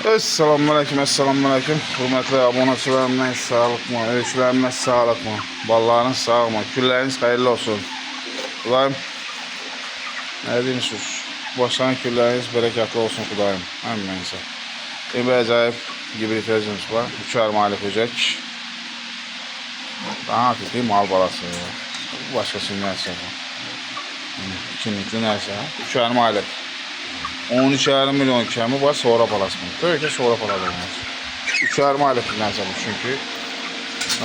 Selamünaleyküm, selamünaleyküm. Hürmetli abonəçilərimdən sağlıq mı, ölçülərimdən sağlıq mı, ballarınız sağ mı, külləriniz hayırlı olsun. Kudayım, ne demişsiniz? Başlayan külləriniz bereketli olsun Kudayım. Həmənizə. Bir acayip hibrit özümüz var. 3 ayırmalı höcək. Daha hafifli mal balası. Başkası nəysə. İkinlikli nəysə. 3 ayırmalı. 13,5 milyon kemi var, sonra palasmı. Tabii ki sonra paladı olmaz. 3,5 aylık neyse bu çünkü.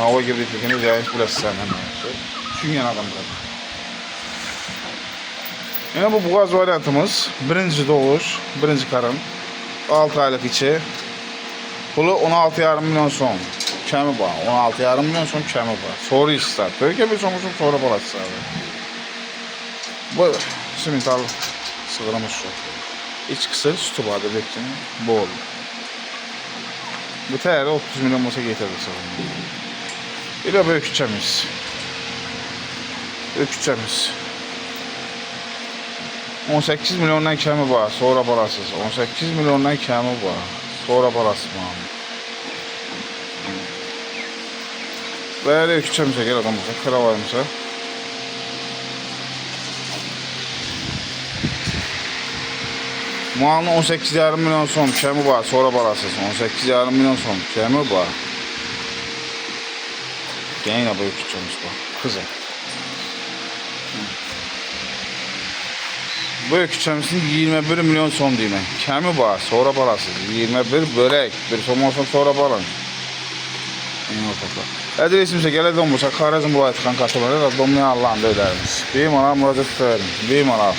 Hava girdiklikini zayıf biraz senden neyse. Çünkü adamlar. Yine bu boğaz varyantımız. Birinci doğuş, birinci karın. 6 aylık içi. Pulu 16,5 milyon son. Kemi var. 16,5 milyon son kemi var. Sonra ister. Tabii ki bir sonuçum sonra palası abi. Bu simental sığıramış şu. İç kısır sütü vardı bekçinin bol. Bu təyəri 30 milyon olsa getirdik sana. Bir de böyük küçəmiz. Böyük küçəmiz. 18 milyondan kemi var, sonra parasız. 18 milyondan kemi var, sonra parasız. Böyle küçəmizə gel adamımıza, kravarımıza. Malın 18,5 milyon son kemi var, sonra parasız. 18,5 milyon son kemi var. Yine böyle küçülmüş bu. Kızım. Böyle küçülmüşün 21 milyon son değil mi? Kemi var, sonra parasız. 21 börek. Bir son olsun sonra parasız. Yine ortaklar. Adresimize gelelim bu. Karazım bu ayetkan katılmaları. Domlayan Allah'ın da öderimiz. Bir manav müracaat ederim. Bir manav.